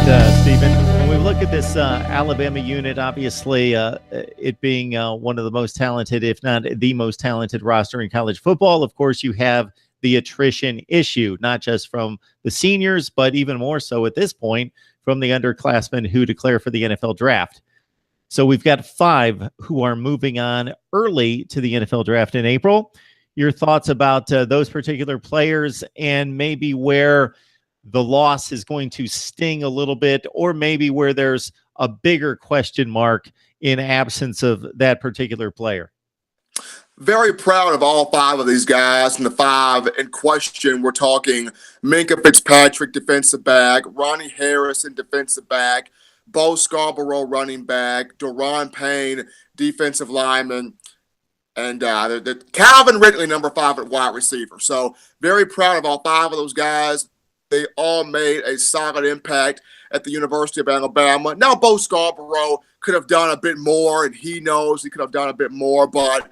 Stephen. When we look at this Alabama unit, obviously it being one of the most talented, if not the most talented roster in college football, of course, you have the attrition issue, not just from the seniors, but even more so at this point from the underclassmen who declare for the NFL draft. So we've got 5 who are moving on early to the NFL draft in April. Your thoughts about those particular players and maybe where the loss is going to sting a little bit, or maybe where there's a bigger question mark in absence of that particular player? Very proud of all 5 of these guys. And the 5 in question, we're talking Minkah Fitzpatrick, defensive back, Ronnie Harrison, defensive back, Bo Scarborough, running back, Daron Payne, defensive lineman, and the Calvin Ridley, number 5 at wide receiver. So very proud of all 5 of those guys. They all made a solid impact at the University of Alabama. Now, Bo Scarborough could have done a bit more, and he knows he could have done a bit more, but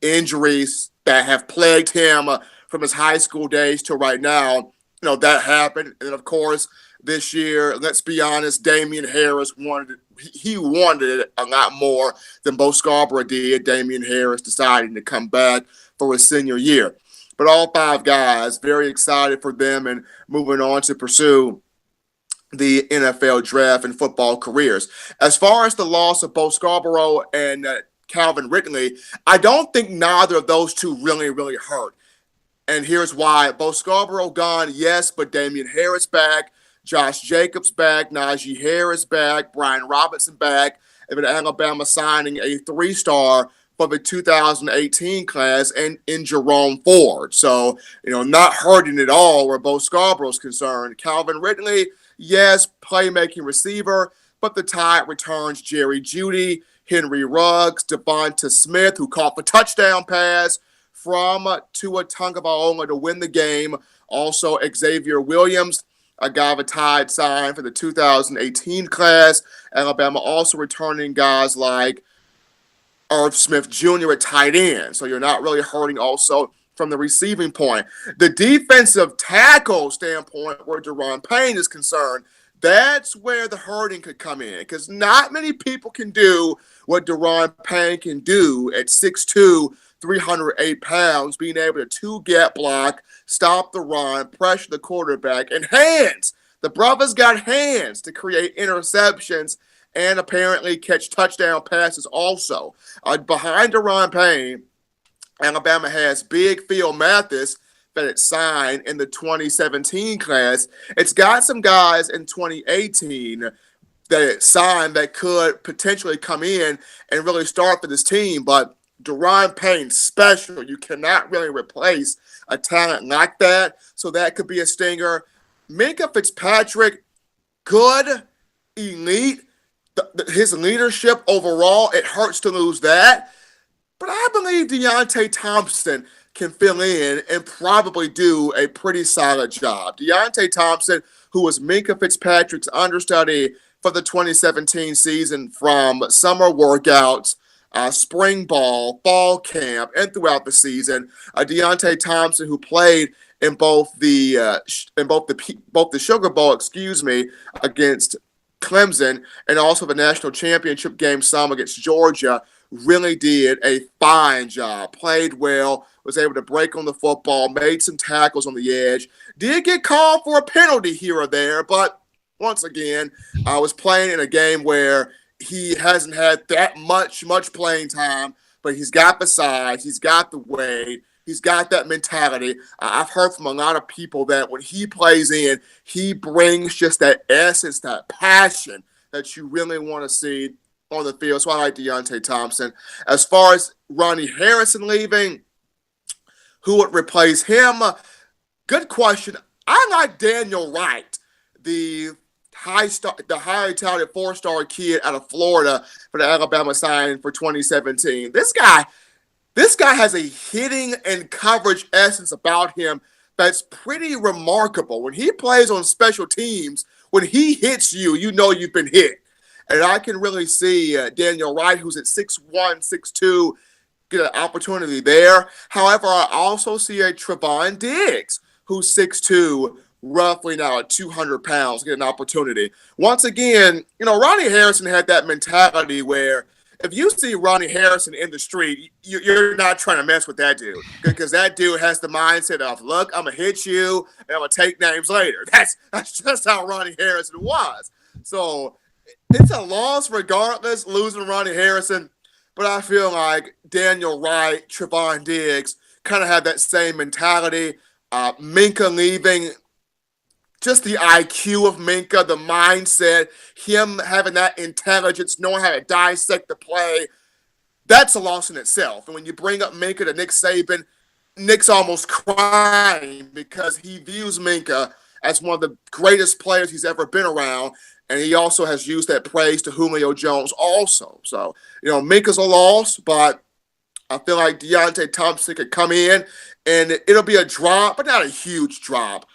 injuries that have plagued him from his high school days to right now, that happened. And, of course, this year, let's be honest, Damian Harris wanted it a lot more than Bo Scarborough did. Damian Harris deciding to come back for his senior year. But all 5 guys, very excited for them and moving on to pursue the NFL draft and football careers. As far as the loss of Bo Scarborough and Calvin Ridley, I don't think neither of those two really hurt. And here's why. Bo Scarborough gone, yes, but Damian Harris back, Josh Jacobs back, Najee Harris back, Brian Robinson back, and Alabama signing a 3-star for the 2018 class and in Jerome Ford. So, not hurting at all where Bo Scarborough is concerned. Calvin Ridley, yes, playmaking receiver, but the Tide returns Jerry Jeudy, Henry Ruggs, Devonta Smith, who caught the touchdown pass from Tua Tagovailoa to win the game. Also, Xavier Williams, a guy the Tide signed for the 2018 class. Alabama also returning guys like Irv Smith Jr. at tight end. So you're not really hurting also from the receiving point. The defensive tackle standpoint, where Daron Payne is concerned, that's where the hurting could come in, because not many people can do what Daron Payne can do at 6'2", 308 pounds, being able to 2-gap block, stop the run, pressure the quarterback, and hands. The brother's got hands to create interceptions and apparently catch touchdown passes also. Behind Daron Payne, Alabama has Big Phil Mathis that it signed in the 2017 class. It's got some guys in 2018 that it signed that could potentially come in and really start for this team, but Daron Payne special. You cannot really replace a talent like that, so that could be a stinger. Minkah Fitzpatrick, good, elite. His leadership overall, it hurts to lose that. But I believe Deontay Thompson can fill in and probably do a pretty solid job. Deontay Thompson, who was Minkah Fitzpatrick's understudy for the 2017 season from summer workouts, spring ball, fall camp, and throughout the season. Deontay Thompson, who played in both the Sugar Bowl, against Clemson, and also the national championship game some against Georgia, really did a fine job. Played well, was able to break on the football, made some tackles on the edge. Did get called for a penalty here or there, but once again, I was playing in a game where he hasn't had that much playing time, but he's got the size, he's got the weight, he's got that mentality. I've heard from a lot of people that when he plays in, he brings just that essence, that passion that you really want to see on the field. So I like Deontay Thompson. As far as Ronnie Harrison leaving, who would replace him? Good question. I like Daniel Wright, the highly touted 4-star kid out of Florida for the Alabama signing for 2017. This guy has a hitting and coverage essence about him that's pretty remarkable. When he plays on special teams, when he hits you, you know you've been hit. And I can really see Daniel Wright, who's at 6'1", 6'2", get an opportunity there. However, I also see a Trevon Diggs, who's 6'2", roughly now at 200 pounds, get an opportunity. Once again, Ronnie Harrison had that mentality where if you see Ronnie Harrison in the street, you're not trying to mess with that dude because that dude has the mindset of, look, I'm going to hit you and I'm going to take names later. That's just how Ronnie Harrison was. So it's a loss regardless, losing Ronnie Harrison. But I feel like Daniel Wright, Trevon Diggs kind of have that same mentality. Minkah leaving, just the IQ of Minkah, the mindset, him having that intelligence, knowing how to dissect the play, that's a loss in itself. And when you bring up Minkah to Nick Saban, Nick's almost crying because he views Minkah as one of the greatest players he's ever been around. And he also has used that praise to Julio Jones also. So, Minkah's a loss, but I feel like Deontay Thompson could come in and it'll be a drop, but not a huge drop.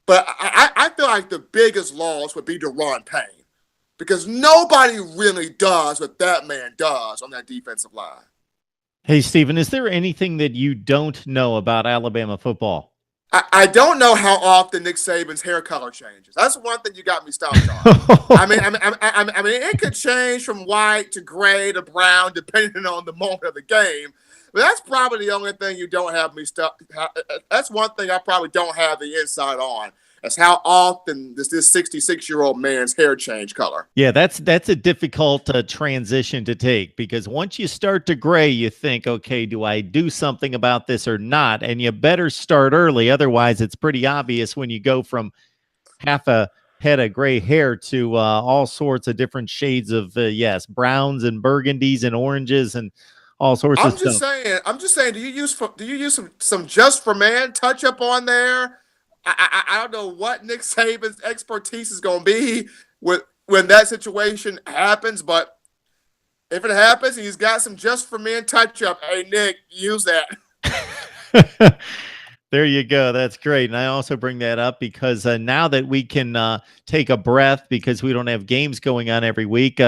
But I feel like the biggest loss would be Daron Payne because nobody really does what that man does on that defensive line. Hey, Stephen, is there anything that you don't know about Alabama football? I don't know how often Nick Saban's hair color changes. That's one thing you got me stumped on. I mean, it could change from white to gray to brown depending on the moment of the game. But that's probably the only thing you don't have me stumped. That's one thing I probably don't have the insight on. That's how often does this 66-year-old man's hair change color? Yeah, that's a difficult transition to take because once you start to gray, you think, okay, do I do something about this or not? And you better start early. Otherwise, it's pretty obvious when you go from half a head of gray hair to all sorts of different shades of, browns and burgundies and oranges and all sorts of stuff. I'm just saying, do you use some Just for Man touch up on there? I don't know what Nick Saban's expertise is going to be when that situation happens, but if it happens, he's got some Just for Men touch up. Hey, Nick, use that. There you go. That's great. And I also bring that up because now that we can take a breath because we don't have games going on every week,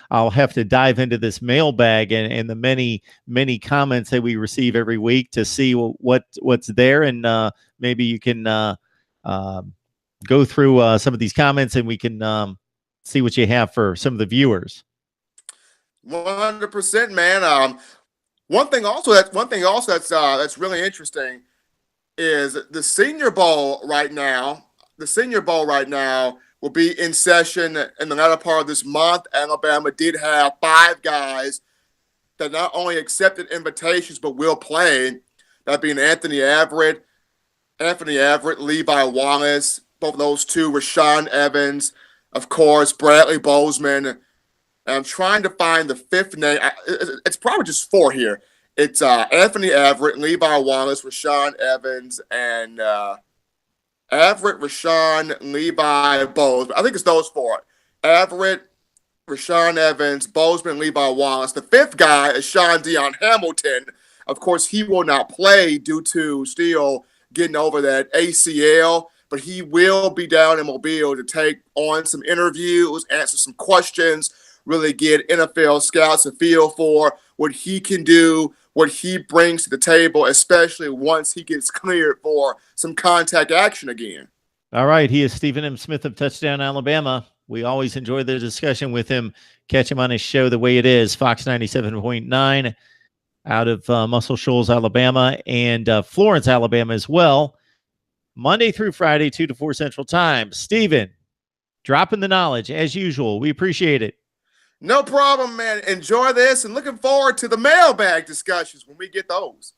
I'll have to dive into this mailbag and the many, many comments that we receive every week to see what's there. And maybe you can go through some of these comments and we can see what you have for some of the viewers. 100%, man. One thing also that's really interesting is the Senior Bowl right now. The Senior Bowl right now will be in session in the latter part of this month. Alabama did have 5 guys that not only accepted invitations but will play. That being Anthony Everett, Levi Wallace, both of those two, Rashaan Evans, of course, Bradley Bozeman. And I'm trying to find the 5th name. It's probably just 4 here. It's Anthony Everett, Levi Wallace, Rashaan Evans, and Everett, Rashaan, Levi, Bozeman. I think it's those 4. Everett, Rashaan Evans, Bozeman, Levi Wallace. The 5th guy is Sean Dion Hamilton. Of course, he will not play due to still getting over that ACL, but he will be down in Mobile to take on some interviews, answer some questions, really get NFL scouts a feel for what he can do, what he brings to the table, especially once he gets cleared for some contact action again. All right. He is Stephen M. Smith of Touchdown Alabama. We always enjoy the discussion with him. Catch him on his show, The Way It Is, Fox 97.9 out of Muscle Shoals, Alabama, and Florence, Alabama as well. Monday through Friday, 2 to 4 Central Time. Stephen, dropping the knowledge as usual. We appreciate it. No problem, man. Enjoy this and looking forward to the mailbag discussions when we get those.